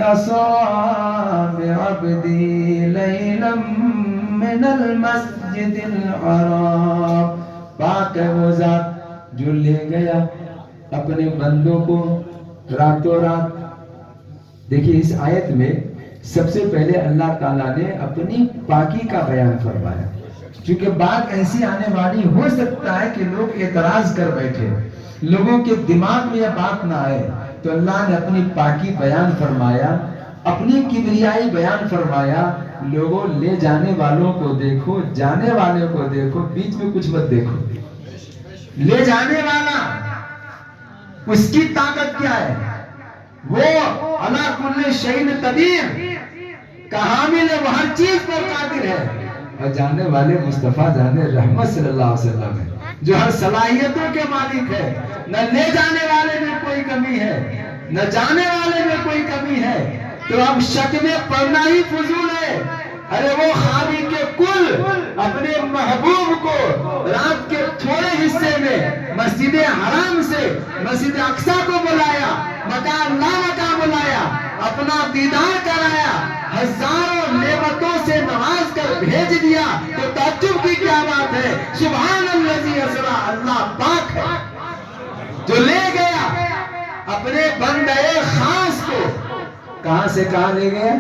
أصاب عبدي ليلا من المسجد الحرام. پاک ہے وہ ذات جو لے گیا اپنے بندوں کو راتوں رات. دیکھیے اس آیت میں سب سے پہلے اللہ تعالیٰ نے اپنی پاکی کا بیان فرمایا، چونکہ بات ایسی آنے والی ہو سکتا ہے کہ لوگ اعتراض کر بیٹھے، لوگوں کے دماغ میں یہ بات نہ آئے، تو اللہ نے اپنی پاکی بیان فرمایا، اپنی کبریائی بیان فرمایا. لوگوں لے جانے والوں کو دیکھو، جانے والے کو دیکھو، بیچ میں کچھ مت دیکھو. لے جانے والا اس کی طاقت کیا ہے؟ وہ علی کل شیء قدیر کا حامل ہے، وہ ہر چیز پر قادر ہے. اور جانے والے مصطفیٰ جان رحمت صلی اللہ علیہ وسلم ہے، جو ہر صلاحیتوں کے مالک ہے. نہ لے جانے والے میں کوئی کمی ہے، نہ جانے والے میں کوئی کمی ہے. تو اب شک میں پڑنا ہی فضول ہے. ارے وہ خالق کے کل اپنے محبوب کو رات کے تھوڑے حصے میں مسجد حرام سے مسجد اقصیٰ کو بلایا، مکان لا مکان بلایا، اپنا دیدار کرایا، ہزاروں نعمتوں سے نواز کر بھیج دیا. تو تعجب کی کیا بات ہے؟ سبحان الذی اسریٰ، اللہ پاک ہے جو لے گیا اپنے بندے خاص کو. کہاں سے کہاں لے گیا؟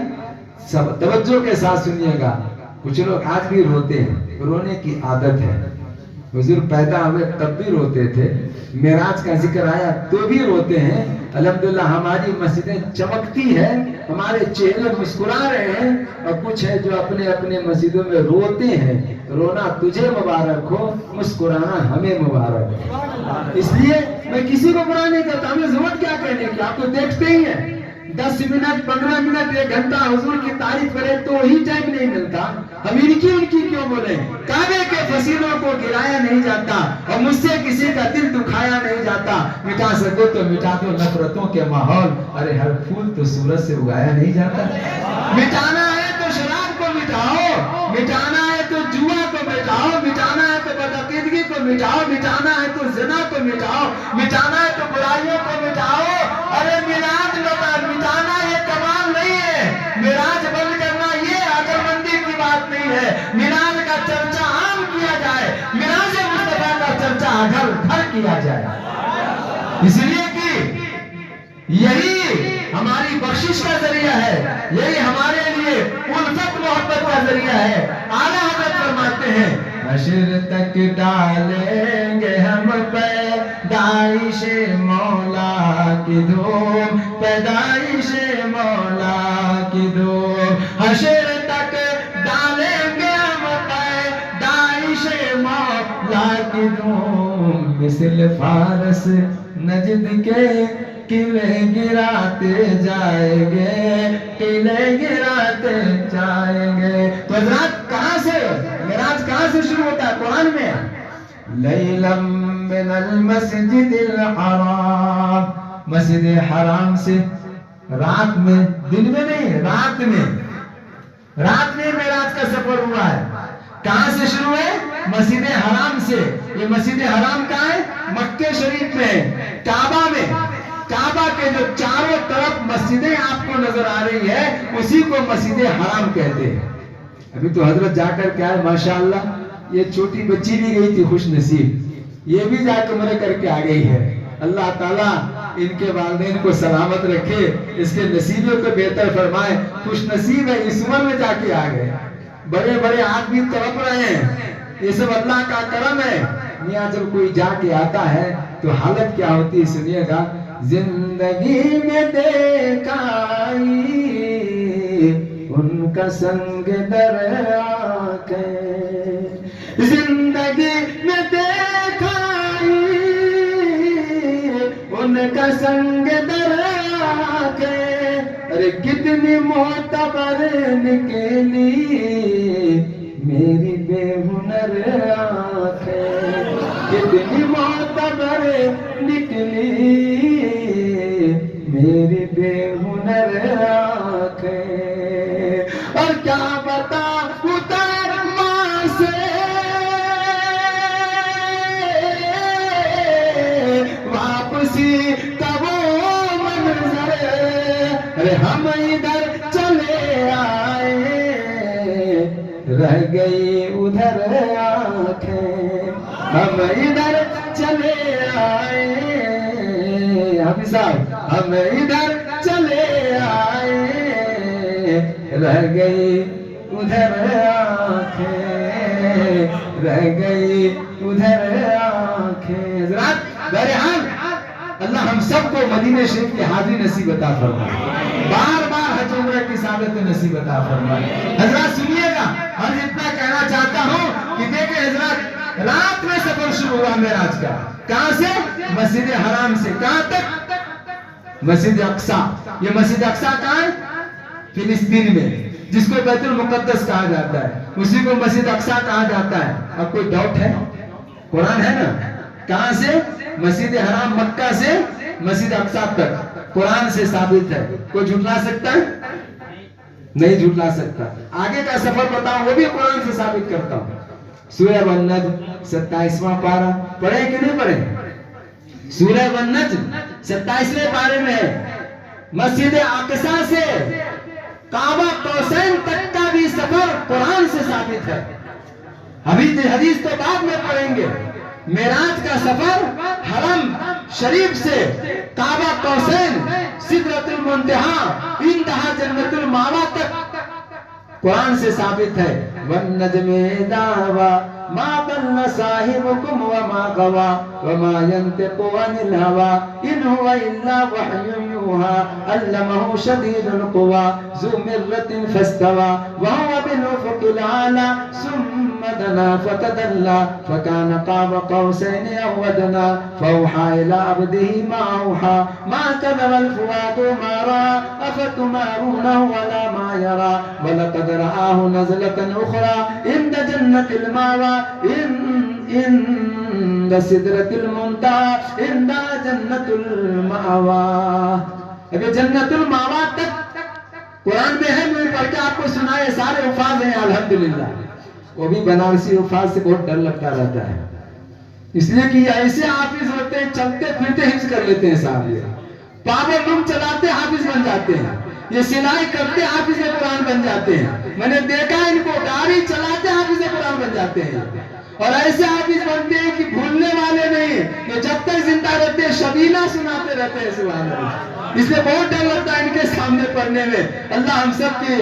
سب توجہ کے ساتھ سنیے گا. کچھ لوگ آج بھی روتے ہیں، رونے کی عادت ہے. حضور پیدا ہوئے تب بھی روتے تھے، معراج کا ذکر آیا تو بھی روتے ہیں. الحمدللہ ہماری مسجدیں چمکتی ہے، ہمارے چہرے مسکرا رہے ہیں. اور کچھ ہے جو اپنے اپنے مسجدوں میں روتے ہیں. رونا تجھے مبارک ہو، مسکرانا ہمیں مبارک ہو. اس لیے میں کسی کو برا نہیں کرتا، ہمیں ضرورت کیا کہنے کی؟ آپ تو دیکھتے ہی ہیں 10 منٹ 15 منٹ 1 گھنٹہ حضور کی تعریف کرے تو وہی ٹائم نہیں ملتا. ہم ان کی کیوں بولیں؟ کعبے کے فصیلوں کو گرایا نہیں جاتا اور مجھ سے کسی کا دل دکھایا نہیں جاتا. مٹا سکو تو مٹا دو نفرتوں کے ماحول. ارے ہر پھول تو سورج سے اگایا نہیں جاتا. مٹانا ہے تو شراب کو مٹاؤ، مٹانا ہے تو جوا کو مٹاؤ، مٹانا ہے تو بدعقیدگی کو مٹاؤ، مٹانا ہے تو زنا کو مٹاؤ، مٹانا ہے تو برائیوں کو مٹاؤ. ارے میراج مٹانا یہ کمال نہیں ہے، میراج بند کرنا یہ عقل مندی کی بات نہیں ہے. میراج کا چرچا عام کیا جائے، میراج مصطفیٰ کا چرچا گھر گھر کیا جائے. اس لیے کہ یہی ہماری بخشش کا ذریعہ ہے، یہی ہمارے لیے الفت محبت کا ذریعہ ہے. اعلیٰ حضرت فرماتے ہیں حشر تک ڈالیں گے ہم پیدائش مولا کی دھوم، پیدائش مولا کی دھوم. حشر تک ڈالیں گے ہم پیدائش مولا کی دھوم. مثل فارس نجد کے قلعے گراتے جائیں گے، قلعے گراتے جائیں گے. تو حضرات کہاں سے معراج کہاں سے شروع ہوتا ہے قرآن میں؟ لیلم من المسجد الحرام، مسجد حرام سے رات میں، دن میں نہیں، رات میں معراج کا سفر ہوا ہے. کہاں سے شروع ہے؟ مسجد حرام سے. یہ مسجد حرام کہاں ہے؟ مکہ شریف میں، کعبہ میں. کعبہ کے جو چاروں طرف مسجدیں آپ کو نظر آ رہی ہے اسی کو مسجد حرام کہتے ہیں. ابھی تو حضرت جا کر کے آئے ماشاءاللہ. یہ چھوٹی بچی بھی گئی تھی خوش نصیب، یہ بھی جا کے عمرہ کر کے آ گئی ہے. اللہ تعالیٰ ان کے والدین کو سلامت رکھے، اس کے نصیبوں کو بہتر فرمائے. خوش نصیب ہے، اس عمر میں جا کے آ گئے. بڑے بڑے آدمی تڑپ رہے ہیں، یہ سب اللہ کا کرم ہے. میاں جب کوئی جا کے آتا ہے تو حالت کیا ہوتی ہے سنیے گا. زندگی میں دیکھائی ان کا سنگ در آنکھیں، زندگی میں دیکھائی ان کا سنگ در آنکھیں. ارے کتنی معتبر نکلی میری بے ہنر آنکھیں، کتنی معتبر نکلی میری بے ہنر آنکھیں. اور کیا بتا اتر ماں سے واپسی کا وہ منظر ارے ہم ادھر چلے آئے رہ گئی ادھر آنکھیں، ہم ادھر چلے آئے، حافظ صاحب ہم ادھر چلے آئے رہ گئی ادھر آنکھیں، رہ گئی ادھر آنکھیں۔ حضرات بہرحال اللہ ہم سب کو مدینہ شریف کی حاضری نصیب عطا فرمائے، بار بار حج عمرہ کی سعادت نصیب عطا فرمائے۔ حضرات سنیے گا، اور اتنا کہنا چاہتا ہوں کہ دیکھیں حضرات، رات میں سفر شروع ہوا معراج کا، کہاں سے؟ مسجد حرام سے، کہاں تک؟ مسجد اقصی۔ یہ مسجد اقصی کہاں ہے؟ فلسطین میں، جس کو بیت المقدس کہا جاتا ہے، اسی کو مسجد اقصی کہا جاتا ہے۔ اب کوئی ڈاؤٹ ہے؟ قرآن ہے نا، کہاں سے؟ مسجد حرام مکہ سے مسجد اقصی تک، قرآن سے ثابت ہے۔ کوئی جھٹلا سکتا ہے؟ نہیں جھٹلا سکتا۔ آگے کا سفر بتاؤ، وہ بھی قرآن سے ثابت کرتا ہوں۔ سورہ والنجم 27واں پارہ پڑھے کہ نہیں پڑھے؟ سورہ والنجم 27ویں پارے میں مسجد اقصی سے کعبہ قوسین تک کا بھی سفر قرآن سے ثابت ہے۔ ابھی حدیث تو بعد میں پڑھیں گے۔ معراج کا سفر حرم شریف سے کعبہ قوسین، سدرۃ المنتہا، انتہا جنت المأویٰ تک قرآن سے ثابت ہے۔ والنجم اذا ہوا ما ضل صاحبكم وما غوى وما ينطق عن الهوى ان هو الا وحي يوحى علمه شديد القوى ذو مرة فاستوى وهو بالافق الاعلى ثم دنا فتدلى فكان قاب قوسين او ادنى فاوحى الى عبده ما اوحى ما كذب الفؤاد ما راى افتمارونه على ما يرى ولقد رآه نزلة اخرى عند جنة المأوى عند سدرة المنتهى عند جنة المأوى۔ ابھی جنت المأوى تک قرآن میں ہے، میں پڑھ کے آپ کو سنائے، سارے الفاظ ہیں الحمدللہ۔ وہ بھی بنارسی الفاظ سے بہت ڈر لگتا رہتا ہے، اس لیے کہ یہ ایسے حافظ ہوتے ہیں چلتے پھرتے حفظ کر لیتے ہیں صاحب، یہ پاور لوم چلاتے حافظ بن جاتے ہیں، یہ سلائی کرتے حافظ قرآن بن جاتے ہیں۔ میں نے دیکھا ان کو، گاڑی چلاتے حافظ قرآن بن جاتے ہیں، اور ایسے حافظ بنتے ہیں کہ بھولنے والے نہیں، یہ جب تک زندہ رہتے ہیں شبیلہ سناتے رہتے ہیں سبحان اللہ۔ اس لیے بہت ڈر لگتا ہے ان کے سامنے پڑھنے میں۔ اللہ ہم سب کی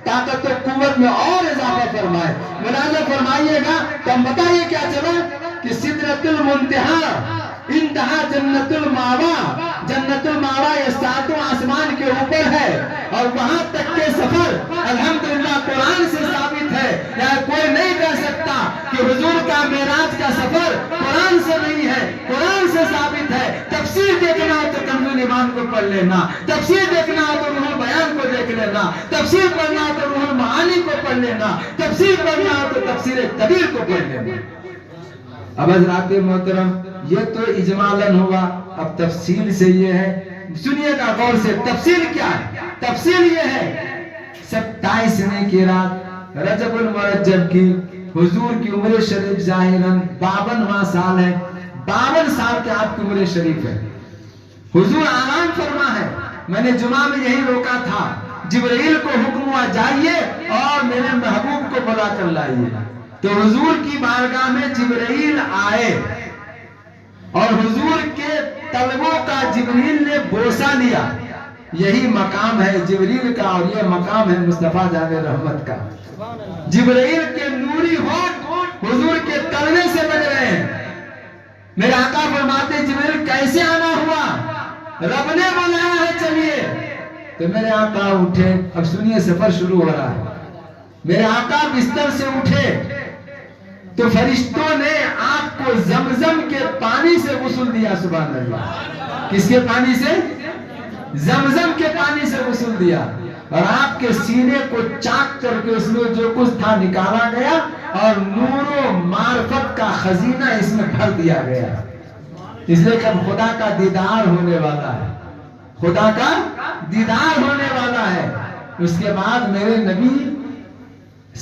طاقت و قوت میں اور اضافہ فرمائے۔ ملاحظہ فرمائیے گا، تو ہم بتائیے کیا چلا کہ سدرۃ المنتہا، انتہا جنت المأویٰ، جنت المأویٰ یہ ساتوں آسمان کے اوپر ہے، اور وہاں تک کے سفر الحمدللہ قرآن سے ثابت ہے۔ یا کوئی نہیں کہہ سکتا کہ حضور کا معراج کا سفر قرآن سے نہیں ہے، قرآن سے ثابت ہے۔ تفسیر دیکھنا ہو تو کنز ایمان کو پڑھ لینا، تفسیر دیکھنا ہو تو روح البیان کو دیکھ لینا، تفسیر پڑھنا ہو تو روح المعانی کو پڑھ لینا، تفسیر پڑھنا ہو تو تفسیر کبیر کو پڑھ لینا۔ اب حضرات محترم، یہ تو اجمالاً ہوا، اب تفصیل سے یہ ہے، سنیے گا غور سے، تفصیل کیا ہے؟ تفصیل یہ ہے 27ویں کی رات رجب المرجب کی حضور کی عمر شریف ظاہراً 52واں سال ہے، 52 سال کے آپ کی عمر شریف ہے۔ حضور آرام فرما ہے۔ میں نے جمعہ میں یہی روکا تھا، جبرائیل کو حکم ہوا جائیے اور میرے محبوب کو بلا کر لائیے، تو حضور کی بارگاہ میں جبرائیل آئے اور حضور کے طلبوں کا جبرائیل نے بوسہ لیا۔ یہی مقام ہے جبرائیل کا، اور یہ مقام ہے مصطفیٰ جان رحمت کا۔ جبرائیل کے نوری ہونٹ حضور کے طلبے سے بج رہے ہیں۔ میرے آقا فرماتے ہیں جبرائیل کیسے آنا ہوا؟ رب نے بلایا ہے چلیے۔ تو میرے آقا اٹھے، اب سنیے سفر شروع ہو رہا ہے۔ میرے آقا بستر سے اٹھے تو فرشتوں نے آپ کو زمزم کے پانی سے غسل دیا، سبحان اللہ۔ کس کے پانی سے؟ زمزم کے پانی سے غسل دیا، اور آپ کے سینے کو چاک کر کے اس میں جو کچھ تھا نکالا گیا، اور نور و معرفت کا خزینہ اس میں بھر دیا گیا۔ اس لیے کہ خدا کا دیدار ہونے والا ہے، خدا کا دیدار ہونے والا ہے۔ اس کے بعد میرے نبی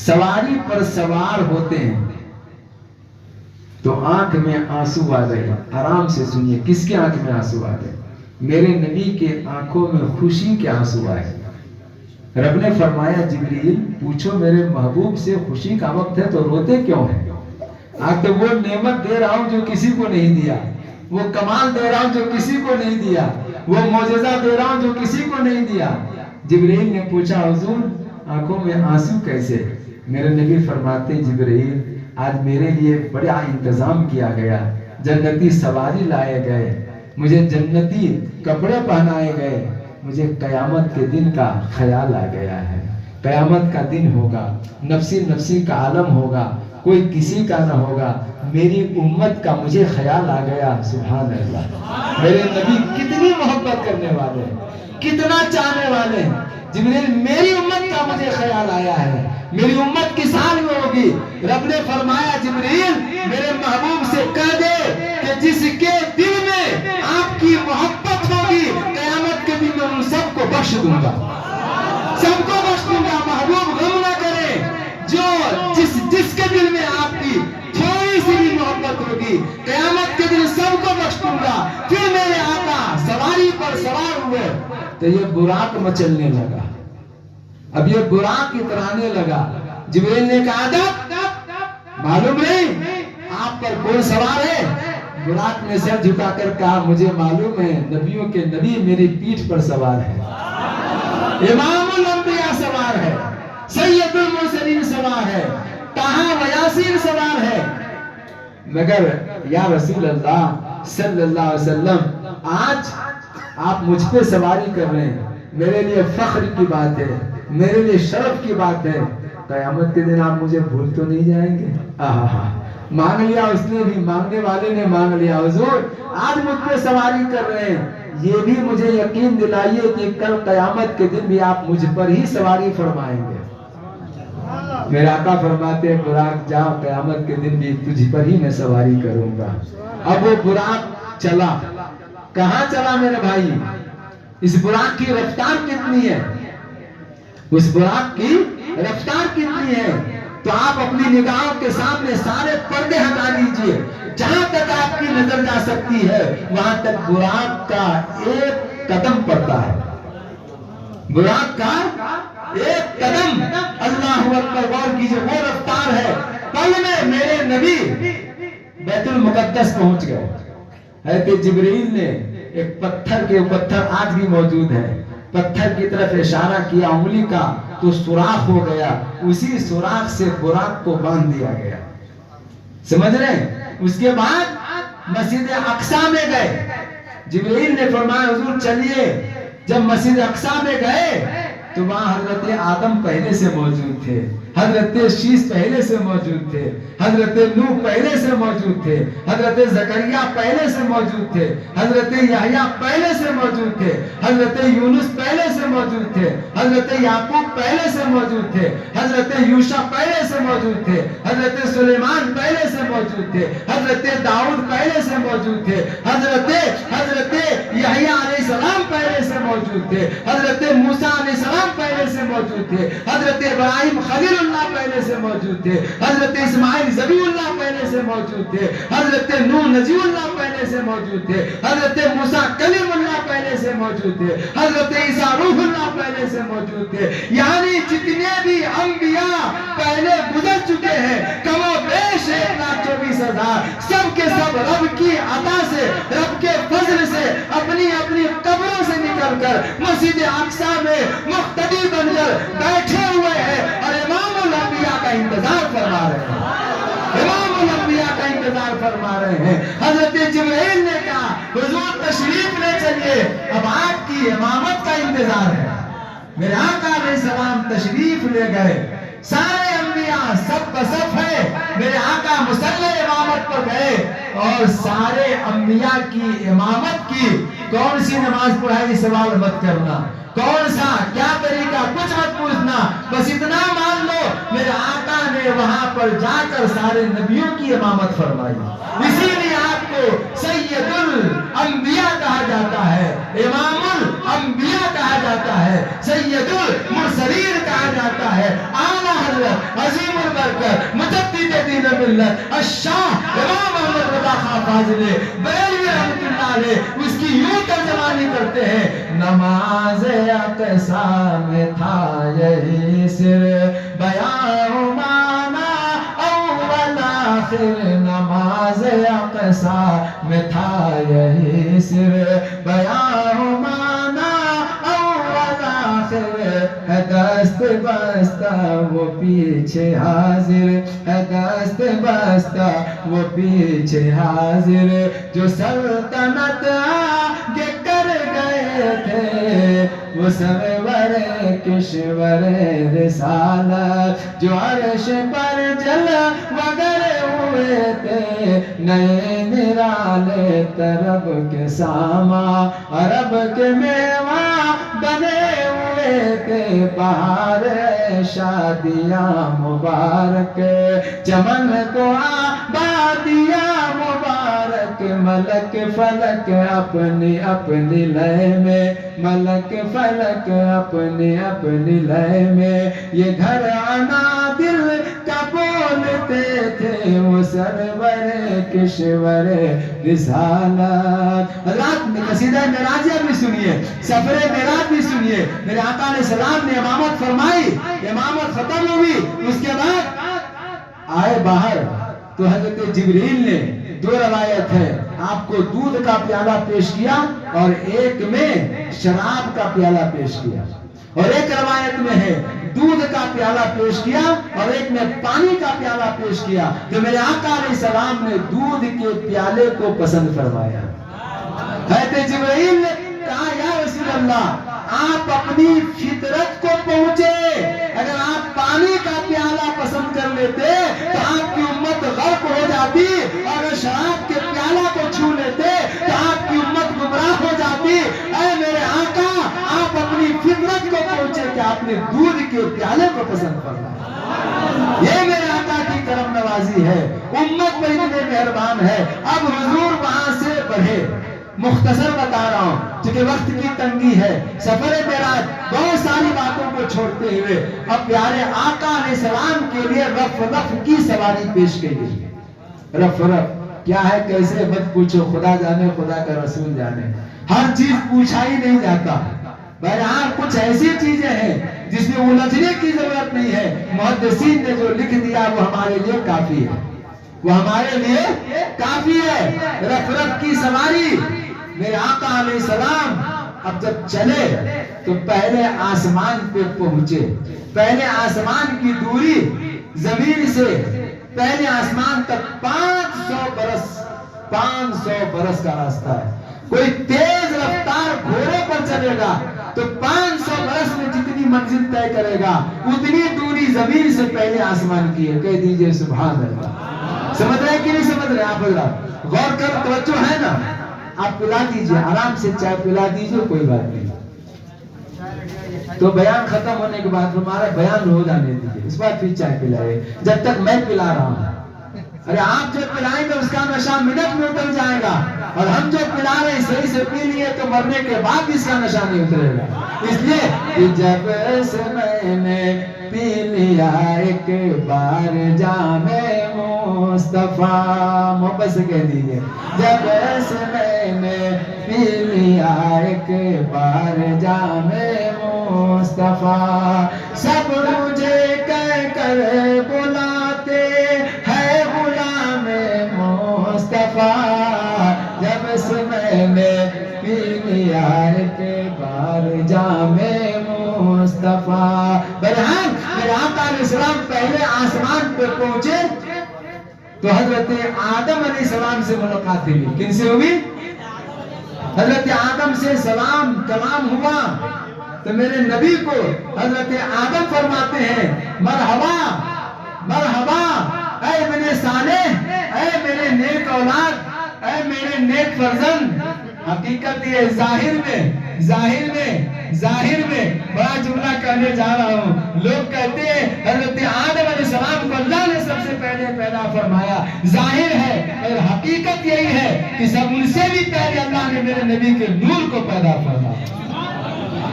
سواری پر سوار ہوتے ہیں تو آنکھ میں آنسو آ گئے۔ آرام سے سنیے، کس کے آنکھ میں آنسو آ گئے؟ میرے نبی کے آنکھوں میں خوشی کے آنسو آئے. رب نے فرمایا جبریل پوچھو میرے محبوب سے خوشی کا وقت ہے تو روتے کیوں ہیں؟ آج تو وہ نعمت دے رہا ہوں جو کسی کو نہیں دیا، وہ کمال دے رہا ہوں جو کسی کو نہیں دیا، وہ معجزہ دے رہا ہوں جو کسی کو نہیں دیا. جبریل نے پوچھا حضور آنکھوں میں آنسو کیسے؟ میرے نبی فرماتے جبریل آج میرے لیے بڑا انتظام کیا گیا، جنتی سواری لائے گئے، مجھے جنتی کپڑے پہنائے گئے، مجھے قیامت کے دن کا خیال آ گیا ہے. قیامت کا دن ہوگا، نفسی نفسی کا عالم ہوگا، کوئی کسی کا نہ ہوگا، میری امت کا مجھے خیال آ گیا. سبحان اللہ. میرے نبی کتنی محبت کرنے والے ہیں، کتنا چاہنے والے ہیں. جبریل میری امت کا مجھے خیال آیا ہے، میری امت کس حال میں ہوگی؟ رب نے فرمایا جبریل میرے محبوب سے کہہ دے کہ جس کے دل میں آپ کی محبت ہوگی قیامت کے دن میں ان سب کو بخش دوں گا، سب کو بخش دوں گا. محبوب غم نہ کرے، جو جس کے دل میں آپ کی تھوڑی سی بھی محبت ہوگی قیامت کے دن سب کو بخش دوں گا. پھر میرے آقا سواری پر سوار ہوئے تو یہ براق مچلنے لگا، اب یہ براق اترانے لگا. جبریل نے کہا معلوم نہیں آپ پر کون سوار ہے؟ براق نے سر جھکا کر کہا مجھے معلوم ہے نبیوں کے نبی میری پیٹھ پر سوار ہے، امام الانبیاء سوار ہے، سید المرسلین سوار ہے، طٰہٰ و یاسین سوار ہے. مگر یا رسول اللہ صلی اللہ علیہ وسلم آج آپ مجھ پہ سواری کر رہے ہیں، میرے لیے فخر کی بات ہے، میرے لیے شرف کی بات ہے. قیامت کے دن آپ مجھے بھول تو نہیں جائیں گے؟ مانگ لیا اس نے بھی، مانگنے والے نے مانگ لیا. حضور آج مجھ پہ سواری کر رہے ہیں، یہ بھی مجھے یقین دلائیے کہ کل قیامت کے دن بھی آپ مجھ پر ہی سواری فرمائیں گے. میرے آقا فرماتے ہیں براق جاؤ قیامت کے دن بھی تجھ پر ہی میں سواری کروں گا. اب وہ براق چلا، کہاں چلا میرے بھائی؟ اس براق کی رفتار کتنی ہے؟ اس براق کی رفتار کتنی ہے؟ تو آپ اپنی نگاہوں کے سامنے سارے پردے ہٹا لیجئے، جہاں تک آپ کی نظر جا سکتی ہے وہاں تک براق کا ایک قدم پڑتا ہے. براق کا ایک قدم، اللہ اکبر، غور کیجئے وہ رفتار ہے. پل میں میرے نبی بیت المقدس پہنچ گئے. حضرت جبریل نے ایک پتھر آج بھی موجود ہے، پتھر کی طرف اشارہ کیا انگلی کا تو سوراخ ہو گیا، اسی سوراخ سے براق کو باندھ دیا گیا. سمجھ رہے ہیں؟ اس کے بعد مسجد اقصی میں گئے. جبریل نے فرمایا حضور چلیے. جب مسجد اقصی میں گئے تو وہاں حضرت آدم پہلے سے موجود تھے، حضرت شیس پہلے سے موجود تھے، حضرت نوح پہلے سے موجود تھے، حضرت زکریا پہلے سے موجود تھے، حضرت یحییٰ پہلے سے موجود تھے، حضرت یونس پہلے سے موجود تھے، حضرت یعقوب پہلے سے موجود تھے، حضرت یوشع پہلے سے موجود تھے، حضرت سلیمان پہلے سے موجود تھے، حضرت داؤد پہلے سے موجود تھے، حضرت یحییٰ علیہ السلام پہلے سے موجود تھے، حضرت موسیٰ علیہ السلام پہلے سے موجود تھے، حضرت ابراہیم خلیل اللہ پہلے سے موجود تھے، حضرت اسماعیل ذبیح اللہ پہلے سے موجود تھے، حضرت نوح نجی اللہ پہلے سے موجود تھے، حضرت موسیٰ کلیم اللہ پہلے سے موجود تھے، حضرت عیسیٰ روح اللہ پہلے سے موجود تھے. یعنی جتنے بھی انبیاء پہلے گزر چکے ہیں کم و بیش 1,24,000 سب کے سب رب کی عطا سے، رب کے فضل سے اپنی اپنی قبروں سے نکل کر مسجد اقصی میں مقتدی بن کر بیٹھے ہوئے ہیں اور امام الانبیاء کا انتظار فرما رہے ہیں، امام الانبیاء کا انتظار فرما رہے ہیں. حضرت جبرائیل نے کہا حضور تشریف لے چلیے، اب آپ کی امامت کا انتظار ہے. میرے آقا علیہ السلام تشریف لے گئے، سارے انبیاء سب بصف ہے، میرے آقا مصلی امامت پر گئے اور سارے انبیاء کی امامت کی. کون سی نماز پڑھائی سوال مت کرنا، کون سا کیا طریقہ کچھ مت پوچھنا، بس اتنا مان لو میرے آقا نے وہاں پر جا کر سارے نبیوں کی امامت فرمائی. اسی لیے آپ کو سید الانبیاء کہا جاتا ہے، امام الانبیاء کہا جاتا ہے، سید المرسلین کہا جاتا ہے، اعلیٰ حضرت عظیم البرکت مجدد مجدد دین ملت الشاہ امام احمد رضا خان فاضل بریلوی رحمۃ اللہ علیہ اس کی یوں ترجمانی کرتے ہیں، نماز اقصا میں تھا یہی سر بیان مانا اول آخر، نماز اقصا میں تھا یہی سر بیان مانا اول آخر، ہے دست بستہ وہ پیچھے حاضر، ہے دست بستہ وہ پیچھے حاضر، جو سلطنت آگے کر گئے تھے وہ سرور کشور رسالت، جو عرش پر جلوگر ہوئے تھے نئے نرالے طرب کے ساما عرب کے میوہ بنے ہوئے تھے، بہار شادیاں مبارک چمن کو آبادیاں مبارک، ملک فلک اپنی اپنی لے میں، ملک فلک اپنی اپنی لے میں، یہ گھر آنا دل کا بولتے تھے وہ سرور کشور رسالت۔ حضرات قصیدہ معراجیہ بھی سنیے، سفر معراج بھی سنیے، میرے آقا علیہ السلام نے امامت فرمائی، امامت ختم ہوئی، اس کے بعد آئے باہر تو حضرت جبریل نے، دو روایت ہے، آپ کو دودھ کا پیالہ پیش کیا اور ایک میں شراب کا پیالہ پیش کیا، اور ایک روایت میں ہے دودھ کا پیالہ پیش کیا اور ایک میں پانی کا پیالہ پیش کیا، تو میرے آقا علیہ السلام نے دودھ کے پیالے کو پسند فرمایا۔ حضرت جبرائیل نے کہا یا رسول اللہ آپ اپنی فطرت کو پہنچے، اگر آپ پانی کا پیالہ پسند کر لیتے تو آپ کی امت غرق ہو جاتی، اور اگر شراب کے پیالہ کو چھو لیتے تو آپ کی امت گمراہ ہو جاتی۔ اے میرے آقا آپ اپنی فطرت کو پہنچے کہ آپ نے دودھ کے پیالے کو پسند کرنا، یہ میرے آقا کی کرم نوازی ہے، امت پر اتنے مہربان ہے۔ اب حضور وہاں سے بڑھے، مختصر بتا رہا ہوں کیونکہ وقت کی تنگی ہے، سفر معراج بہت ساری باتوں کو چھوڑتے ہوئے اب پیارے آقا علیہ السلام کے لیے رف رف کی سواری پیش کی گئی۔ رف رف کیا ہے کیسے مت پوچھو، خدا جانے خدا کا رسول جانے، ہر چیز پوچھا ہی نہیں جاتا، بہرحال کچھ ایسی چیزیں ہیں جس میں الجھنے کی ضرورت نہیں ہے، محدثین نے جو لکھ دیا وہ ہمارے لیے کافی ہے، وہ ہمارے لیے کافی ہے۔ رف رف کی سواری، میرے آقا علیہ السلام اب جب چلے تو پہلے آسمان پہ پہنچے، پہلے آسمان کی دوری زمین سے پہلے آسمان تک 500 برس کا راستہ ہے، کوئی تیز رفتار گھوڑے پر چلے گا تو 500 برس میں جتنی منزل طے کرے گا اتنی دوری زمین سے پہلے آسمان کی ہے۔ کہہ دیجئے سبحان اللہ۔ سمجھ رہے کہ نہیں سمجھ رہے آپ حضرات؟ غور کر، توجہ ہے نا؟ آپ پلا دیجئے، آرام سے چائے پلا دیجئے، کوئی بات نہیں، تو بیان ختم ہونے کے بعد ہمارا بیان ہو جانے دیجئے، اس بعد پھر چائے پلائے، جب تک میں پلا رہا ہوں۔ ارے آپ جو پلائیں گے اس کا نشہ منٹ میں اتر جائے گا، اور ہم جو پلا رہے ہیں صحیح سے پی لیے تو مرنے کے بعد بھی اس کا نشہ نہیں اترے گا۔ اس لیے کہ جب سے میں نے پی لیا ایک بار جام مصطفیٰ، محبت سے کہہ دیجئے، جب سے میں نے پی لیا ایک بار جام مصطفیٰ، سب مجھے کہہ کر بلاتے ہیں غلام مصطفیٰ، جب سے میں نے پی لیا ایک بار جام مصطفیٰ۔ بہرحال میرے آقا علیہ السلام پہلے آسمان پہ پہنچے تو حضرت آدم علیہ السلام سے ملاقات ہوئی۔ کن سے ہوئی؟ حضرت آدم سے سلام کلام ہوا تو میرے نبی کو حضرت آدم فرماتے ہیں مرحبا مرحبا، اے میرے صالح، اے میرے نیک اولاد، اے میرے نیک فرزند۔ حقیقت یہ ظاہر میں بڑا جملہ کہنے جا رہا ہوں، لوگ کہتے ہیں حضرت آدم علیہ السلام کو اللہ نے سب سے پہلے پیدا فرمایا، ظاہر ہے، اور حقیقت یہی ہے کہ سب ان سے بھی پہلے اللہ نے میرے نبی کے نور کو پیدا فرمایا۔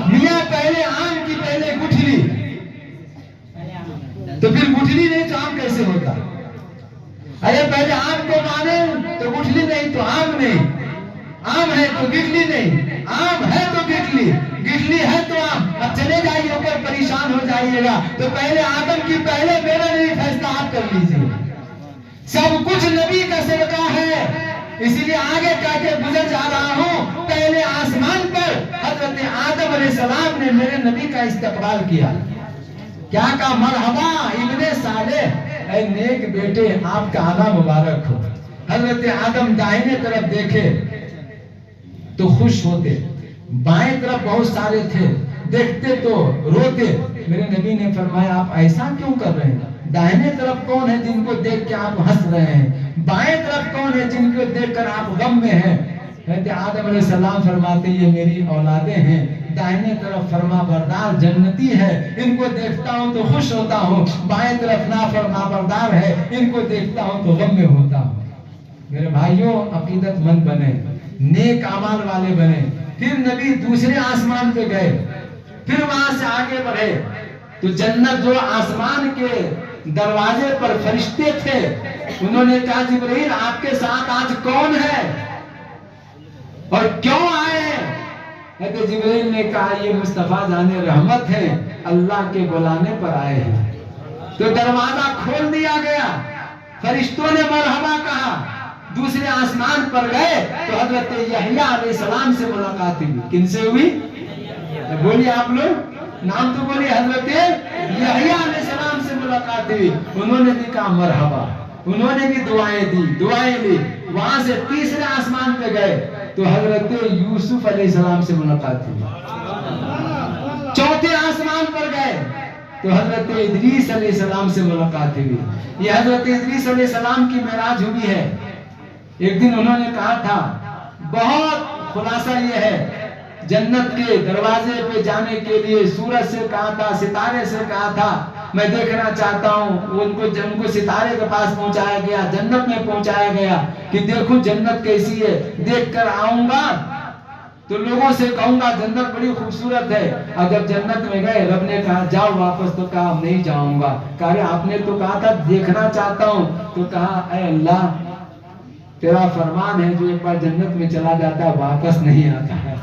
میاں پہلے آم کی پہلے گٹھلی، تو پھر گٹھلی نہیں تو آم کیسے ہوتا؟ ارے پہلے آم کو مانے تو گٹھلی نہیں تو آم نہیں، آم ہے تو گٹھلی نہیں، آم ہے تو گٹھلی، گٹھلی ہے تو آم۔ اب چلے جائیے اوپر، پریشان ہو جائیے گا تو پہلے آدم کی پہلے میرا نہیں فیصلہ آپ کر لیجیے۔ سب کچھ نبی کا صدقہ ہے، اسی لیے آگے کہہ کے گزر جا رہا ہوں۔ پہلے آسمان پر حضرت آدم علیہ السلام نے میرے نبی کا استقبال کیا، کیا کہا؟ مرحبا ابن صالح، اے نیک بیٹے آپ کا آنا مبارک ہو۔ حضرت آدم دائیں طرف دیکھے تو خوش ہوتے، بائیں طرف بہت سارے تھے، دیکھتے تو روتے۔ میرے نبی نے فرمایا آپ ایسا کیوں کر رہے ہیں؟ دائیں طرف کون ہے جن کو دیکھ کے آپ ہنس رہے ہیں؟ بائیں طرف کون ہے جن کو دیکھ کر آپ غم میں ہیں؟ حضرت آدم علیہ السلام فرماتے یہ میری اولادیں ہیں، دائیں طرف فرما بردار جنتی ہے، ان کو دیکھتا ہوں تو خوش ہوتا ہوں، بائیں طرف نافرما بردار ہے، ان کو دیکھتا ہوں تو غم میں ہوتا ہوں۔ میرے بھائیوں عقیدت مند بنے، نیک اعمال والے بنے۔ پھر نبی دوسرے آسمان پہ گئے، پھر وہاں سے آگے بڑھے تو جنت جو آسمان کے دروازے پر فرشتے تھے انہوں نے کہا جبرائیل آپ کے ساتھ آج کون ہے اور کیوں آئے ہیں؟ حضرت جبرائیل نے کہا یہ مصطفیٰ جان رحمت ہیں، اللہ کے بلانے پر آئے ہیں۔ تو دروازہ کھول دیا گیا، فرشتوں نے مرحبا کہا، دوسرے آسمان پر گئے تو حضرت یحییٰ علیہ السلام سے ملاقات ہوئی۔ کن سے ہوئی؟ بولیے آپ لوگ نام تو بولیے۔ حضرت یحییٰ علیہ السلام سے ملاقات ہوئی، انہوں نے بھی کہا مرحبا، انہوں نے بھی دعائیں دی، دعائیں لی۔ وہاں سے تیسرے آسمان پہ گئے تو حضرت یوسف علیہ السلام سے ملاقات ہوئی۔ چوتھے آسمان پر گئے تو حضرت ادریس علیہ السلام سے ملاقات ہوئی۔ یہ حضرت ادریس علیہ السلام کی معراج ہوئی ہے۔ ایک دن انہوں نے کہا تھا، بہت خلاصہ یہ ہے، جنت کے دروازے پہ جانے کے لیے سورج سے کہا تھا، ستارے سے کہا تھا میں دیکھنا چاہتا ہوں۔ ان کو ستارے کے پاس پہنچایا گیا، جنت میں پہنچایا گیا کہ دیکھو جنت کیسی ہے، دیکھ کر آؤں گا تو لوگوں سے کہوں گا جنت بڑی خوبصورت ہے۔ اور جب جنت میں گئے رب نے کہا جاؤ واپس، تو کہا نہیں جاؤں گا۔ کہا آپ نے تو کہا تھا دیکھنا چاہتا ہوں، تو کہا اے اللہ تیرا فرمان ہے جو ایک بار جنت میں چلا جاتا ہے واپس نہیں آتا ہے،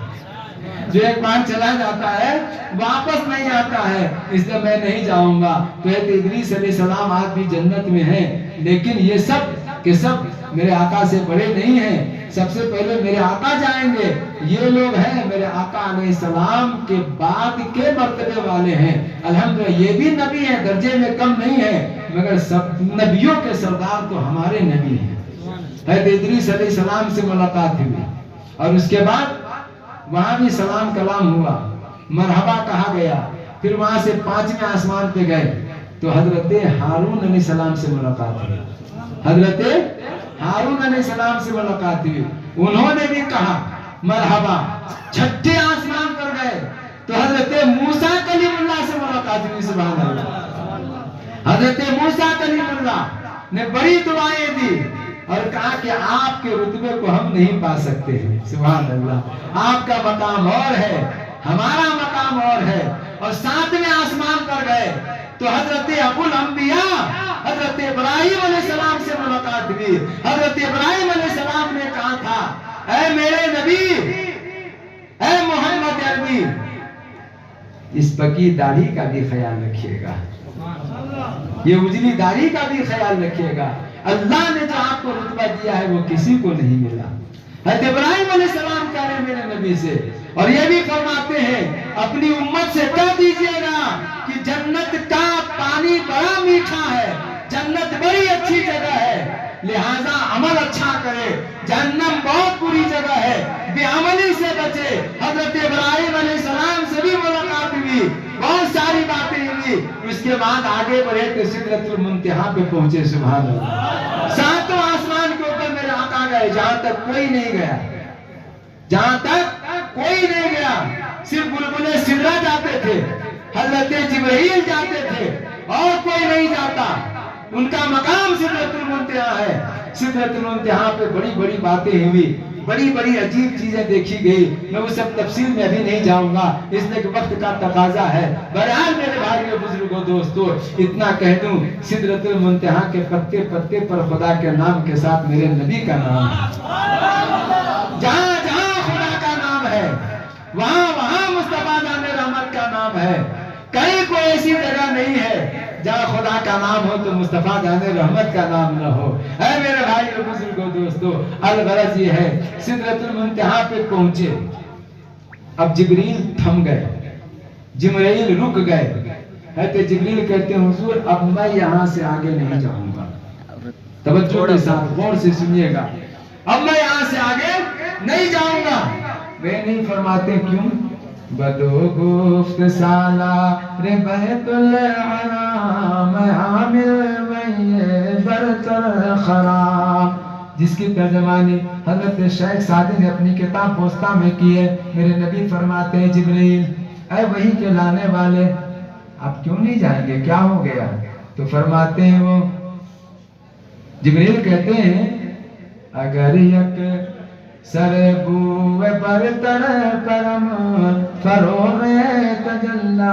جو ایک بار چلا جاتا ہے واپس نہیں آتا ہے، اس لیے میں نہیں جاؤں گا۔ تو ادریس علیہ السلام آج بھی جنت میں ہیں، لیکن یہ سب کہ سب میرے آقا سے بڑے نہیں ہیں، سب سے پہلے میرے آقا جائیں گے۔ یہ لوگ ہیں میرے آقا علیہ السلام کے بعد کے مرتبے والے ہیں۔ الحمدللہ یہ بھی نبی ہیں، درجے میں کم نہیں ہیں، مگر سب نبیوں کے سردار تو ہمارے نبی ہیں۔ حضرت ادریس علیہ السلام سے ملاقات ہوئی اور اس کے بعد وہاں بھی سلام کلام ہوا، مرحبا کہا گیا۔ پھر وہاں سے پانچویں آسمان پہ گئے تو حضرت ہارون علیہ السلام سے ملاقات ہوئی، حضرت ہارون علیہ السلام سے ملاقات ہوئی، انہوں نے بھی کہا مرحبا۔ چھٹے آسمان پر گئے تو حضرت موسیٰ کلیم اللہ سے ملاقات ہوئی، سبحان اللہ۔ حضرت موسیٰ کلیم اللہ نے بڑی دعائیں دی اور کہا کہ آپ کے رتبے کو ہم نہیں پا سکتے ہیں، سبحان اللہ۔ آپ کا مقام اور ہے، ہمارا مقام اور ہے۔ اور ساتویں آسمان پر گئے تو حضرت ابو الانبیاء حضرت ابراہیم علیہ السلام سے ملاقات ہوئی۔ حضرت ابراہیم علیہ السلام نے کہا تھا اے میرے نبی، اے محمد عربی، اس پکی داڑھی کا بھی خیال رکھیے گا، یہ اجلی داڑھی کا بھی خیال رکھیے گا، اللہ نے جو آپ کو رتبہ دیا ہے وہ کسی کو نہیں ملا۔ حضرت ابراہیم علیہ السلام کہہ رہے ہیں میرے نبی سے، اور یہ بھی فرماتے ہیں اپنی امت سے کہہ دیجئے گا کہ جنت کا پانی بڑا میٹھا ہے، جنت بڑی اچھی جگہ ہے، لہذا عمل اچھا کرے، جہنم بہت بری جگہ ہے، بے عملی سے بچے۔ حضرت ابراہیم علیہ السلام سے بھی ملاقات ہوئی، بہت ساری باتیں ہوئی۔ اس کے بعد آگے بڑھے تو سدرۃ المنتہا پہ پہنچے، سبحان اللہ۔ ساتوں آسمان کے اوپر میرے آقا گئے جہاں تک کوئی نہیں گیا، جہاں تک کوئی نہیں گیا، صرف بلبلے سدرہ جاتے تھے، حضرت جبرائیل جاتے تھے، اور کوئی نہیں جاتا۔ ان کا مقام سدرۃ المنتہا ہے. سدرۃ المنتہا پہ بڑی بڑی باتیں ہوئی, بڑی بڑی عجیب چیزیں دیکھی گئی. میں وہ سب تفصیل میں ابھی نہیں جاؤں گا, اس لیے کہ وقت کا تقاضا ہے. بہرحال میرے بھائیو بزرگوں دوستو, اتنا کہہ دوں, سدرۃ المنتہا کے پتے پتے پر خدا کے نام کے ساتھ میرے نبی کا نام ہے. جہاں جہاں خدا کا نام ہے وہاں وہاں مصطفیٰ جان رحمت کا نام ہے. کہیں کوئی ایسی جگہ نہیں ہے جہاں خدا کا نام ہو تو مصطفیٰ جان رحمت کا نام نہ ہو. اے میرے بھائیو بزرگوں دوستو, الغرض یہ ہے, سدرۃ المنتہا پہ پہنچے. اب جبریل تھم گئے, جبرائیل رک گئے. حضرت جبریل کہتے ہیں حضور اب میں یہاں سے آگے نہیں جاؤں گا. توجہ کے ساتھ غور سے سنیے گا, اب میں یہاں سے آگے نہیں جاؤں گا. وہ نہیں فرماتے کیوں؟ بدو گفت سالار بیت الحرام عامل میں برتر خرام, جس کی ترجمانی حضرت شیخ سعدی نے اپنی کتاب پوستا میں کی ہے. میرے نبی فرماتے ہیں جبریل اے وحی کے لانے والے, آپ کیوں نہیں جائیں گے, کیا ہو گیا؟ تو فرماتے ہیں وہ, جبریل کہتے ہیں اگر یک سر بوئے برتر کرم فروغ تجلا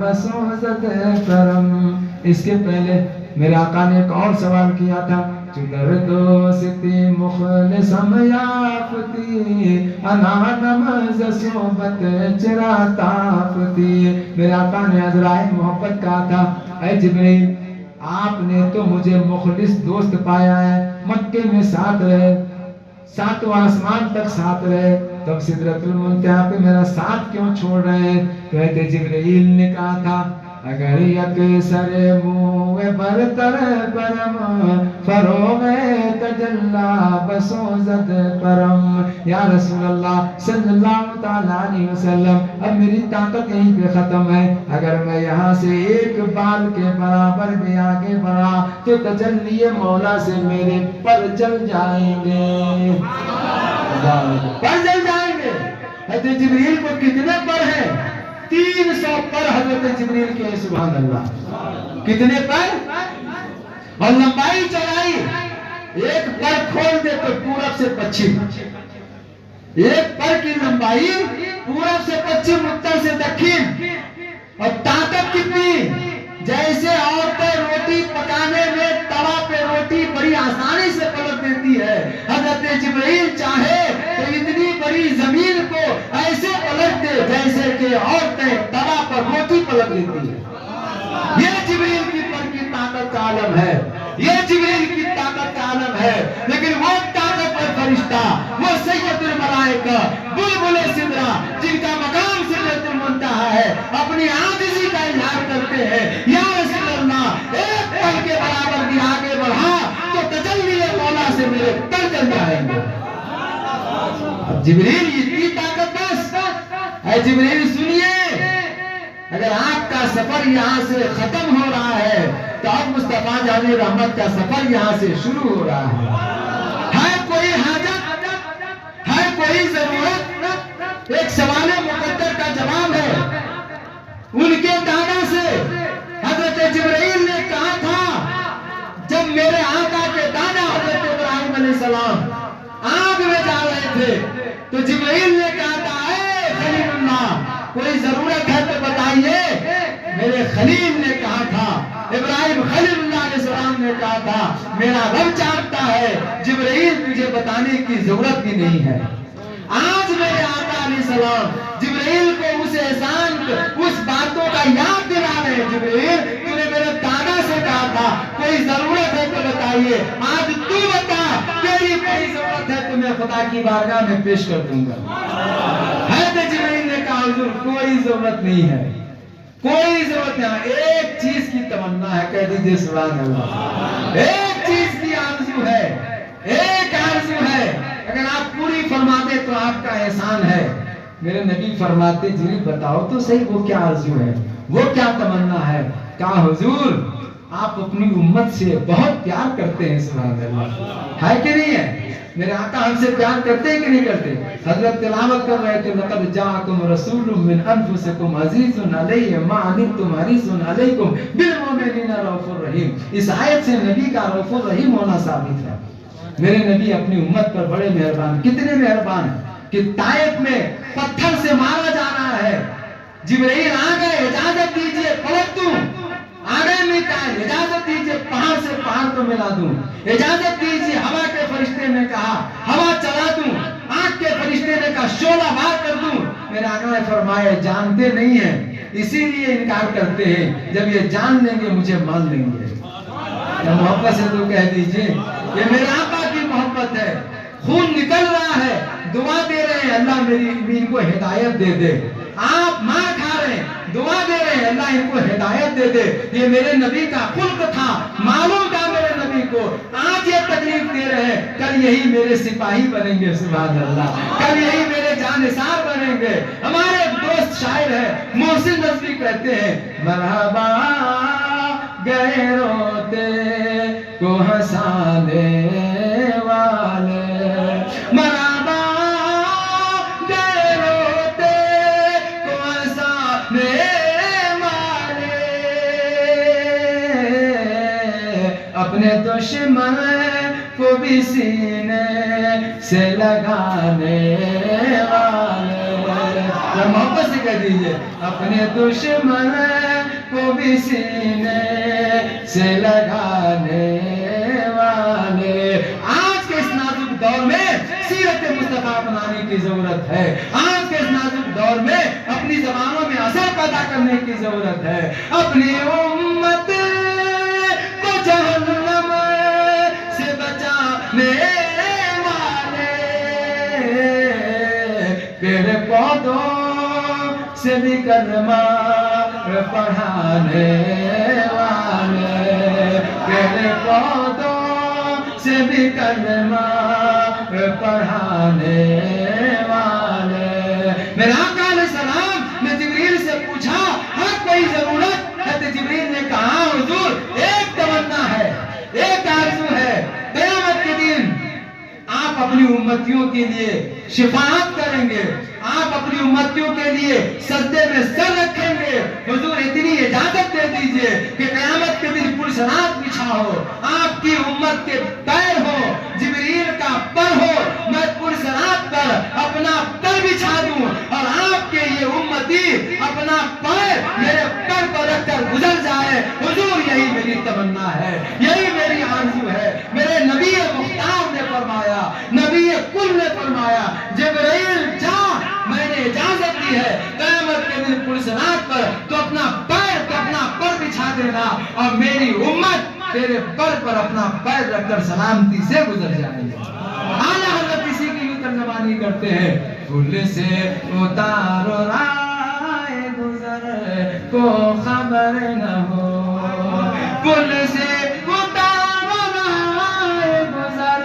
بسوزت کرم. اس کے پہلے میرے آقا نے ایک اور سوال کیا تھا, چدر دوستی مخلصم یافتی انا نمز صحبت چرا تافتی. میرے آقا نے عزرائیل محبت کہا تھا, اے جبریل آپ نے تو مجھے مخلص دوست پایا ہے, مکے میں ساتھ رہے, ساتواں آسمان تک ساتھ رہے, تب سدرۃ المنتہا پہ میرا ساتھ کیوں چھوڑ رہے ہیں؟ کہتے جبرائیل نے کہا تھا اگر یک سر موے برتر کرم فروغ تجلا بسوزد کرم. یا رسول اللہ صلی اللہ تعالیٰ علیہ وسلم, اب میری طاقت یہیں پہ ختم ہے. اگر میں یہاں سے ایک بال کے برابر بھی آگے بڑھا تو تجلی مولا سے میرے پر جل جائیں گے, پر جل جائیں گے. حضرت جبریل کو کتنے پر ہیں؟ 300 پر حضرت جبریل کے, سبحان اللہ. کتنے پر؟ اور لمبائی چوڑائی, ایک پر کھول دے تو پورب سے پچھم, ایک پر کی لمبائی پورب سے پچھم, اتر سے دکھن. اور طاقت کتنی, جیسے عورتیں روٹی پکانے میں توا پہ روٹی بڑی آسانی سے پلٹ دیتی ہے, حضرت جبرائیل چاہے تو اتنی بڑی زمین کو ایسے پلٹ دے جیسے کہ عورتیں توا پر روٹی پلٹ دیتی ہے. یہ جبرائیل کی پر کی طاقت کا عالم ہے, یہ جبرائیل کی طاقت کا عالم ہے. لیکن وہ طاقت پر فرشتہ, وہ سید الملائکہ بلبل سدرہ, جن کا مقام سدرۃ المنتہا ہے, اپنی عاجزی کا اظہار کرتے ہیں, یا رسول اللہ ایک پل کے برابر بھی آگے بڑھا تو تجلی مولا سے میرے پر جل جائیں گے. اب جبرائیل اتنی طاقت بس. اے جبرائیل سنیے, اگر آپ کا سفر یہاں سے ختم ہو رہا ہے تو اب مصطفیٰ جان رحمت کا سفر یہاں سے شروع ہو رہا ہے. کوئی حاجت, ہے کوئی ضرورت؟ ایک سوال مقدر کا جواب ہے. ان کے دادا سے حضرت جبرائیل نے کہا تھا, جب میرے آقا کے دادا حضرت ابراہیم علیہ السلام آگ میں جا رہے تھے تو جبرائیل نے کہا تھا اے خلیل اللہ کوئی ضرورت ہے تو بتائیے. میرے خلیل نے کہا تھا, ابراہیم خلیل اللہ علیہ السلام نے کہا تھا میرا رب چاہتا ہے جبرائیل تجھے بتانے کی ضرورت بھی نہیں ہے. آج میرے آقا علیہ السلام جبرائیل کو اس احسان اس باتوں کا یاد دلا رہے ہیں. جبرائیل تو نے میرے دادا سے کہا تھا کوئی ضرورت ہے تو بتائیے, آج تو بتا تیری کوئی ضرورت ہے تو میں خدا کی بارگاہ میں پیش کر دوں گا. حضرت جبرائیل نے کہا حضور کوئی ضرورت نہیں ہے, کوئی ضرورت نہیں. ایک چیز کی تمنا ہے, کہہ دیجئے سبحان اللہ. ایک چیز کی آرزو ہے, ایک آرزو ہے, اگر آپ پوری فرما دے تو آپ کا احسان ہے. میرے نبی فرماتے جی بتاؤ تو صحیح وہ کیا آرزو ہے, وہ کیا تمنا ہے؟ کہا حضور آپ اپنی امت سے بہت پیار کرتے ہیں, سبحان اللہ, ہے کہ نہیں ہے؟ میرے آقا ہم سے پیار کرتے ہیں کہ نہیں کرتے؟ حضرت تلاوت کر رہے تھے لقد جاءکم رسول من انفسکم عزیز علیہ ما عنتم حریص علیکم بالمؤمنین رؤوف الرحیم. اس آیت سے نبی کا رؤوف الرحیم ہونا ثابت ہے. میرے نبی اپنی امت پر بڑے مہربان. کتنے مہربان ہیں کہ طائف میں پتھر سے مارا جا رہا ہے. جبرائیل آ گئے, اجازت دیجئے پلٹ دوں. آ گئے میکائیل, اجازت دیجئے پہاڑ سے پہاڑ کو ملا دوں. اجازت دیجئے ہوا کے فرشتے نے کہا ہوا چلا دوں. آگ کے فرشتے نے کہا شعلہ وار کر دوں. میرے آقا نے فرمایا جانتے نہیں ہیں اسی لیے انکار کرتے ہیں, جب یہ جان لیں گے مجھے مان لیں گے. محبت سے تو کہہ دیجئے یہ میرے آقا کی محبت ہے. خون نکل رہا ہے, دعا دے رہے ہیں اللہ میری ان کو ہدایت دے دے. آپ مار کھا رہے ہیں, دعا دے رہے ہیں اللہ ان کو ہدایت دے دے. یہ میرے نبی کا خلق تھا, معلوم تھا میرے نبی کو. آج یہ تکلیف دے رہے ہیں, کل یہی میرے سپاہی بنیں گے. سبحان اللہ, کل یہی میرے جانثار بنیں گے. ہمارے دوست شاعر ہیں محسن نظمی, کہتے ہیں مرحبا گئے روتے کو ہنسانے والے, مرحبا گئے روتے کو ہنسانے والے, اپنے دشمن کو بھی سینے سے لگانے والے. محبت سے کہہ دیجئے اپنے دشمن کو بھی سینے سے لگانے والے. آج کے اس نازک دور میں سیرت مصطفیٰ اپنانے کی ضرورت ہے. آج کے اس نازک دور میں اپنی زبانوں میں اثر پیدا کرنے کی ضرورت ہے. اپنی امت کو جہنم سے بچانے والے, پیڑ پودوں سے بھی کلمہ پڑھانے والے, پیڑ پودوں سے بھی کلمہ پڑھانے والے. میرے آقا علیہ السلام نے جبریل سے پوچھا ہر کوئی ضرورت ہے, تو جبریل نے کہا حضور ایک تمنا ہے, ایک آرزو ہے, قیامت کے دن آپ اپنی امتیوں کے لیے شفاعت کریں گے, آپ اپنی امتیوں کے لیے سجدے میں سر رکھیں گے. حضور اتنی اجازت دے دیجئے کہ قیامت کے دن پرسرات بچھا ہو, آپ کی امت کے پیر ہو, جبریل کا پر ہو, میں پرسرات پر اپنا پر بچھا دوں اور آپ کے یہ امتی اپنا پیر میرے پر پر رکھ کر گزر جائے. حضور یہی میری تمنا ہے, یہی میری آرزو ہے. میرے نبی مختار نے فرمایا, نبی کل نے فرمایا جبرائیل جا, میں نے اجازت دی ہے قیامت کے دن پرسرات پر تو اپنا پر بچھا دینا اور میری امت تیرے پر اپنا پیر رکھ کر سلامتی سے گزر جائے گی. اعلیٰ حضرت اسی کی یوں ترجمانی کرتے ہیں پل سے اتارو رائے گزر کو خبر نہ ہو, پل سے اتارو رائے گزر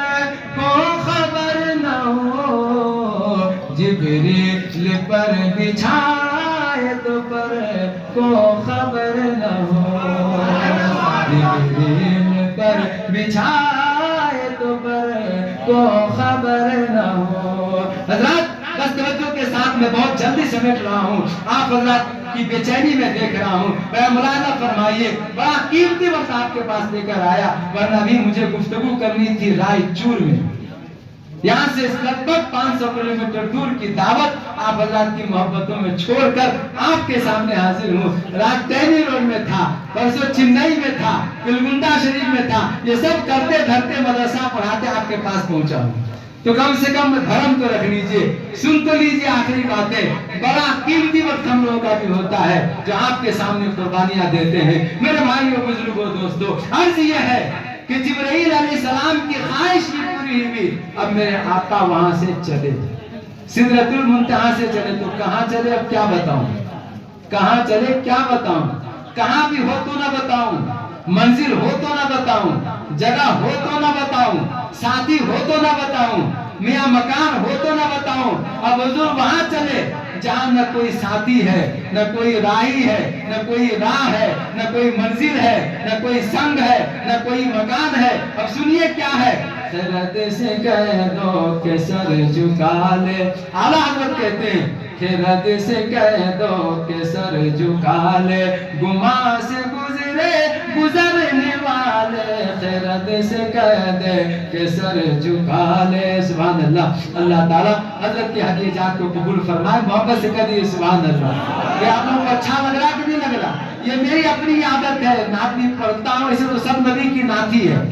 کو خبر نہ ہو, جبریل پر بچھائے تو پر کو خبر نہ ہو, جبریل پر بچھائے تو پر کو خبر نہ ہو. حضرات بس توجہ کے ساتھ میں بہت جلدی سمیٹ رہا ہوں, آپ حضرات کی بے چینی میں دیکھ رہا ہوں. میں ملاحظہ فرمائیے, بڑا قیمتی وقت آپ کے پاس لے کر آیا, ورنہ بھی مجھے گفتگو کرنی تھی رائے چور میں. یہاں سے لگ بھگ 500 کلومیٹر دور کی دعوت آپ حضرات کی محبتوں میں چھوڑ کر آپ کے سامنے حاضر ہوں. رات ٹینی روڈ میں تھا, پرسوں چنئی میں تھا, پلگنڈا شریف میں تھا, یہ سب کرتے دھرتے مدرسہ پڑھاتے آپ کے پاس پہنچا ہوں. تو کم سے کم دھرم تو رکھ لیجئے, سن تو لیجئے آخری باتیں. بڑا قیمتی وقت ہم لوگوں کا بھی ہوتا ہے جو آپ کے سامنے قربانیاں دیتے ہیں. میرے بھائیوں بزرگوں دوستوں, عرض یہ ہے کہ جبرائیل علیہ السلام کی خواہش کی پوری ہوئی. اب میرے آقا وہاں سے چلے, سدرۃ المنتہا سے چلے. تو کہاں چلے اب کیا بتاؤں, کہاں چلے کیا بتاؤں, کہاں بھی ہو تو نہ بتاؤں, منزل ہو تو نہ بتاؤں, جگہ ہو تو نہ بتاؤں, ساتھی ہو تو نہ بتاؤں, میاں مکان ہو تو نہ بتاؤں. اب حضور وہاں چلے جہاں نہ کوئی ساتھی ہے, نہ کوئی راہی ہے, نہ کوئی راہ ہے, نہ کوئی منزل ہے, نہ کوئی سنگ ہے, نہ کوئی مکان ہے. اب سنیے کیا ہے, خرد سے کہہ دو کہ سر جھکا لے. اعلیٰ حضرت کہتے ہیں خرد سے کہہ دو کہ سر جھکا لے, گماں سے گزرے گزرنے والے, خرد سے کہہ دے کہ سر جھکا لے. سبحان اللہ. اللہ تعالیٰ حضرت کی ہدیہ جات کو قبول فرمائے. محبت سے کہیے سبحان اللہ. یہ آپ لوگوں کو اچھا لگ رہا کہ نہیں لگ رہا؟ یہ میری اپنی عادت ہے, نعت بھی پڑھتا ہوں, اسے تو سب نبی کی نعت ہی ہے.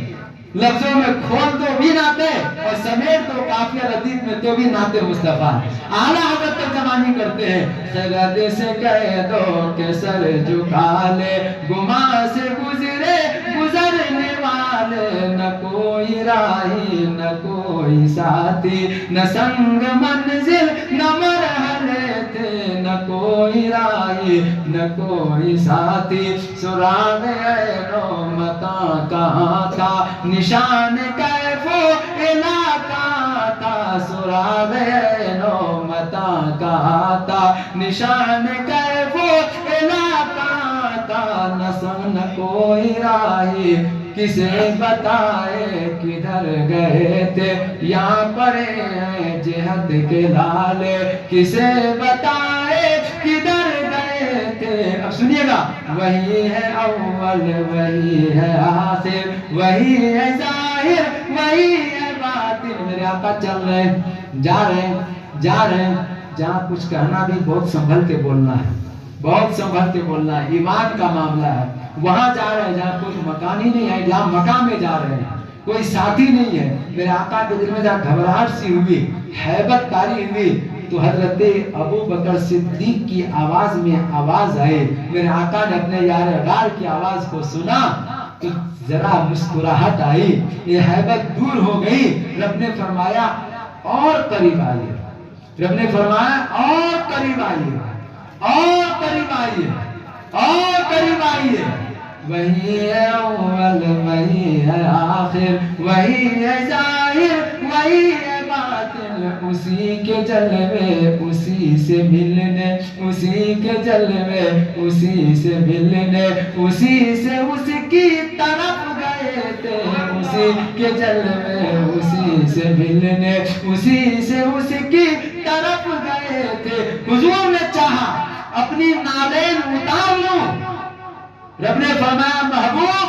لفظوں میں کھول دو بھی نعت ہے اور سمیٹ دو قافیہ ردیف میں تو بھی نعت مصطفیٰ. اعلیٰ حضرت ترجمانی کرتے ہیں خرد سے کہہ دو کہ سر جھکا لے, گماں سے گزرے گزرنے والے, نہ کوئی راہی نہ کوئی ساتھی, نہ سنگ منزل نہ مرحلے تھے, نہ کوئی راہی نہ کوئی ساتھی, سراغ عینو متاں کہاں تھا, نشان کیف و الا کہاں تھا, سراغ عینو متاں کہاں تھا, نشان کیف و الا کہاں تھا, نہ کوئی راہی کسے بتائے کدھر گئے تھے, یہاں پڑے ہیں جہد کے لالے, کسے بتائے کدھر گئے تھے. اب سنیے گا, وہی ہے اول وہی ہے آخر, وہی ہے ظاہر وہی ہے باطن. میرے آقا چل رہے ہیں, جا رہے ہیں, جا رہے ہیں, جہاں کچھ کہنا بھی بہت سنبھل کے بولنا ہے, بہت سنبھل کے بولنا ہے, ایمان کا معاملہ ہے. وہاں جا رہے ہیں جہاں کوئی مکان ہی نہیں ہے, جہاں مکان میں جا رہے ہیں, کوئی ساتھی نہیں ہے. میرے آقا کے دل میں جہاں گھبراہٹ سی ہوئی, ہیبت کاری ہوئی, تو حضرت ابو بکر صدیق کی آواز میں آواز آئے. میرے آقا نے اپنے یار غار کی آواز کو سنا تو ذرا مسکراہٹ آئی, یہ ہیبت دور ہو گئی. رب نے فرمایا اور قریب آئیے, رب نے فرمایا اور قریب آئیے, اور قریب آئیے, اور قریب آئیے. وہی ہے اول وہی ہے آخر, وہی ہے ظاہر وہی ہے باطن, اسی کے جلوے اسی سے ملنے, اسی کے جلوے اسی سے ملنے, اسی سے اس کی طرف گئے تھے, اسی کے جلوے اسی سے ملنے, اسی سے اس کی طرف گئے تھے. حضور نے چاہا اپنی نالین اتار لوں, رب نے فرمایا محبوب